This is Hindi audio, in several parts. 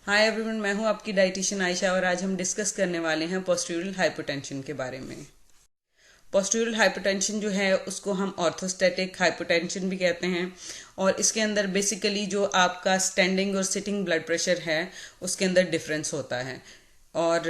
हाय एवरीवन, मैं हूं आपकी डाइटिशियन आयशा और आज हम डिस्कस करने वाले हैं पोस्टीरियल हाइपोटेंशन के बारे में। पोस्टीरियल हाइपोटेंशन जो है उसको हम ऑर्थोस्टैटिक हाइपोटेंशन भी कहते हैं और इसके अंदर बेसिकली जो आपका स्टैंडिंग और सिटिंग ब्लड प्रेशर है उसके अंदर डिफरेंस होता है। और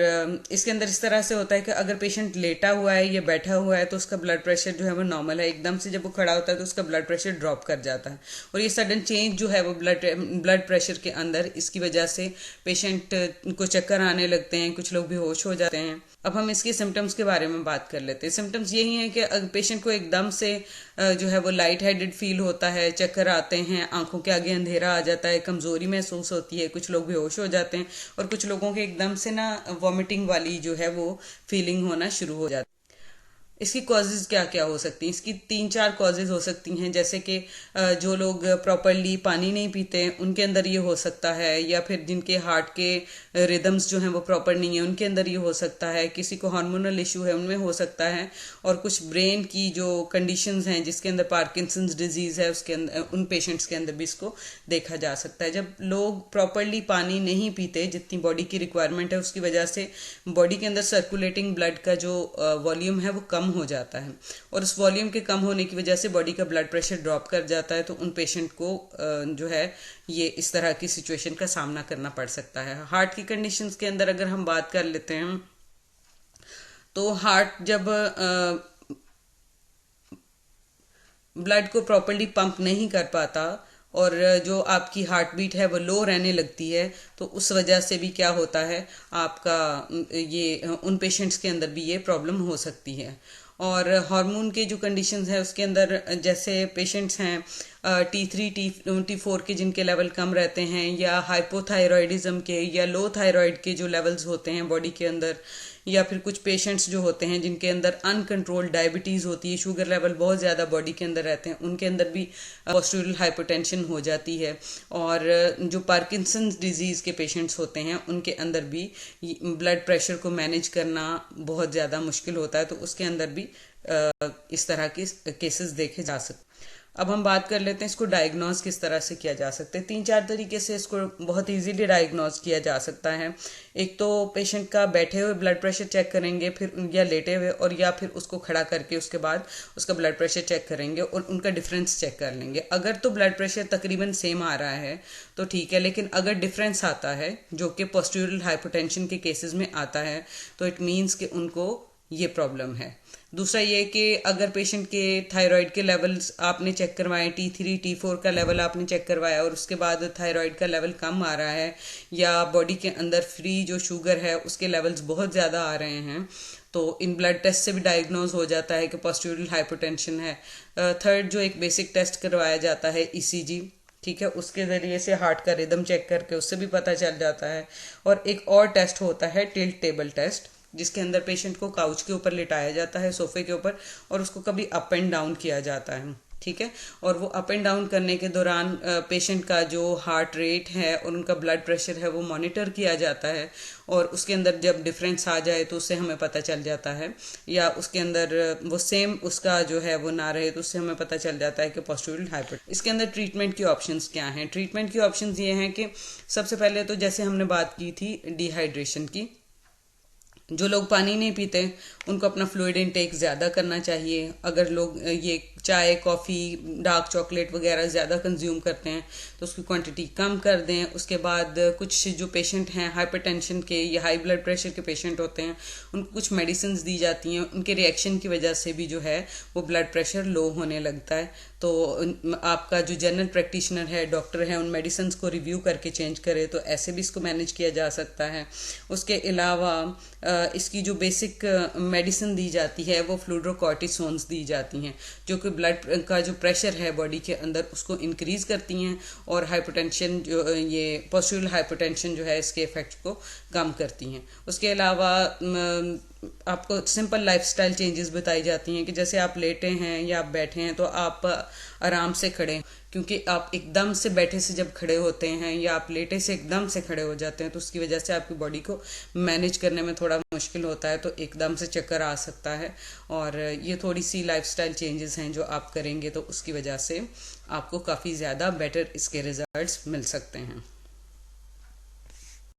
इसके अंदर इस तरह से होता है कि अगर पेशेंट लेटा हुआ है या बैठा हुआ है तो उसका ब्लड प्रेशर जो है वो नॉर्मल है, एकदम से जब वो खड़ा होता है तो उसका ब्लड प्रेशर ड्रॉप कर जाता है। और ये सडन चेंज जो है वो ब्लड प्रेशर के अंदर, इसकी वजह से पेशेंट को चक्कर आने लगते हैं, कुछ लोग बेहोश हो जाते हैं। अब हम इसके सिम्टम्स के बारे में बात कर लेते हैं। सिम्टम्स यही हैं कि पेशेंट को एकदम से जो है वो लाइट हेडेड फील होता है, चक्कर आते हैं, आंखों के आगे अंधेरा आ जाता है, कमजोरी महसूस होती है, कुछ लोग बेहोश हो जाते हैं और कुछ लोगों के एकदम से ना वॉमिटिंग वाली जो है वो फीलिंग होना शुरू हो जाती है। इसकी कॉजेज क्या क्या हो सकती हैं? इसकी 3-4 कॉजेज हो सकती हैं, जैसे कि जो लोग प्रॉपरली पानी नहीं पीते उनके अंदर ये हो सकता है, या फिर जिनके हार्ट के रिदम्स जो हैं वो प्रॉपर नहीं है उनके अंदर ये हो सकता है, किसी को हार्मोनल इशू है उनमें हो सकता है, और कुछ ब्रेन की जो कंडीशंस हैं जिसके अंदर पार्किंसंस डिजीज है उसके अंदर, उन पेशेंट्स के अंदर भी इसको देखा जा सकता है। जब लोग प्रॉपरली पानी नहीं पीते जितनी बॉडी की रिक्वायरमेंट है उसकी वजह से बॉडी के अंदर सर्कुलेटिंग ब्लड का जो वॉल्यूम है वो कम हो जाता है और उस वॉल्यूम के कम होने की वजह से बॉडी का ब्लड प्रेशर ड्रॉप कर जाता है। तो उन पेशेंट को जो है ये इस तरह की सिचुएशन का सामना करना पड़ सकता है। हार्ट की कंडीशंस के अंदर अगर हम बात कर लेते हैं तो हार्ट जब ब्लड को प्रॉपरली पंप नहीं कर पाता और जो आपकी हार्ट बीट है वो लो रहने लगती है, तो उस वजह से भी क्या होता है, आपका ये उन पेशेंट्स के अंदर भी ये प्रॉब्लम हो सकती है। और हार्मोन के जो कंडीशंस है उसके अंदर जैसे पेशेंट्स हैं T3 T4 के जिनके लेवल कम रहते हैं, या हाइपोथायरॉयडिज्म के या लो थायराइड के जो लेवल्स होते हैं बॉडी के अंदर, या फिर कुछ पेशेंट्स जो होते हैं जिनके अंदर अनकंट्रोल्ड डायबिटीज होती है, शुगर लेवल बहुत ज़्यादा बॉडी के अंदर रहते हैं, उनके अंदर भी पोस्टीरियल हाइपोटेंशन हो जाती है। और जो पार्किंसंस डिजीज़ के पेशेंट्स होते हैं उनके अंदर भी ब्लड प्रेशर को मैनेज करना बहुत ज़्यादा मुश्किल होता है, तो उसके अंदर भी इस तरह के केसेस देखे जा सकते हैं। अब हम बात कर लेते हैं इसको डायग्नोज किस तरह से किया जा सकता है। 3-4 तरीके से इसको बहुत इजीली डायग्नोज किया जा सकता है। एक तो पेशेंट का बैठे हुए ब्लड प्रेशर चेक करेंगे, फिर या लेटे हुए, और या फिर उसको खड़ा करके उसके बाद उसका ब्लड प्रेशर चेक करेंगे और उनका डिफरेंस चेक कर लेंगे। अगर तो ब्लड प्रेशर तकरीबन सेम आ रहा है तो ठीक है, लेकिन अगर डिफरेंस आता है जो कि पोस्टीरियल हाइपोटेंशन के केसेस में आता है तो इट मीन्स कि उनको ये प्रॉब्लम है। दूसरा ये कि अगर पेशेंट के थायराइड के लेवल्स आपने चेक करवाए, T3 T4 का लेवल आपने चेक करवाया और उसके बाद थायराइड का लेवल कम आ रहा है, या बॉडी के अंदर फ्री जो शुगर है उसके लेवल्स बहुत ज़्यादा आ रहे हैं, तो इन ब्लड टेस्ट से भी डायग्नोज हो जाता है कि पोस्टीरियल हाइपोटेंशन है। थर्ड जो एक बेसिक टेस्ट करवाया जाता है ECG, ठीक है, उसके ज़रिए से हार्ट का रिदम चेक करके उससे भी पता चल जाता है। और एक और टेस्ट होता है टिल्ट टेबल टेस्ट, जिसके अंदर पेशेंट को काउच के ऊपर लिटाया जाता है, सोफे के ऊपर, और उसको कभी अप एंड डाउन किया जाता है, ठीक है। और वो अप एंड डाउन करने के दौरान पेशेंट का जो हार्ट रेट है और उनका ब्लड प्रेशर है वो मॉनिटर किया जाता है, और उसके अंदर जब डिफरेंस आ जाए तो उससे हमें पता चल जाता है, या उसके अंदर वो सेम उसका जो है वो ना रहे तो उससे हमें पता चल जाता है कि पोस्टीरियल हाइपोटेंशन। इसके अंदर ट्रीटमेंट की ऑप्शंस क्या हैं? ट्रीटमेंट की ऑप्शंस ये हैं कि सबसे पहले तो जैसे हमने बात की थी डिहाइड्रेशन की, जो लोग पानी नहीं पीते उनको अपना फ्लूइड इनटेक ज़्यादा करना चाहिए। अगर लोग ये चाय, कॉफ़ी, डार्क चॉकलेट वगैरह ज़्यादा कंज्यूम करते हैं तो उसकी क्वांटिटी कम कर दें। उसके बाद कुछ जो पेशेंट हैं हाइपरटेंशन के या हाई ब्लड प्रेशर के पेशेंट होते हैं उनको कुछ मेडिसिन दी जाती हैं, उनके रिएक्शन की वजह से भी जो है वो ब्लड प्रेशर लो होने लगता है। तो आपका जो जनरल प्रैक्टिशनर है, डॉक्टर है, उन मेडिसिन को रिव्यू करके चेंज करे तो ऐसे भी इसको मैनेज किया जा सकता है। उसके अलावा इसकी जो बेसिक मेडिसिन दी जाती है वो फ्लूरोकॉर्टिसोन्स दी जाती हैं, जो कि ब्लड का जो प्रेशर है बॉडी के अंदर उसको इंक्रीज करती हैं और हाइपोटेंशन जो ये पोस्टीरियल हाइपोटेंशन जो है इसके इफेक्ट को कम करती हैं। उसके अलावा आपको सिंपल लाइफस्टाइल चेंजेस बताई जाती हैं कि जैसे आप लेटे हैं या आप बैठे हैं तो आप आराम से खड़े, क्योंकि आप एकदम से बैठे से जब खड़े होते हैं या आप लेटे से एकदम से खड़े हो जाते हैं तो उसकी वजह से आपकी बॉडी को मैनेज करने में थोड़ा मुश्किल होता है, तो एकदम से चक्कर आ सकता है। और ये थोड़ी सी लाइफस्टाइल चेंजेस हैं जो आप करेंगे तो उसकी वजह से आपको काफ़ी ज़्यादा बेटर इसके रिजल्ट्स मिल सकते हैं।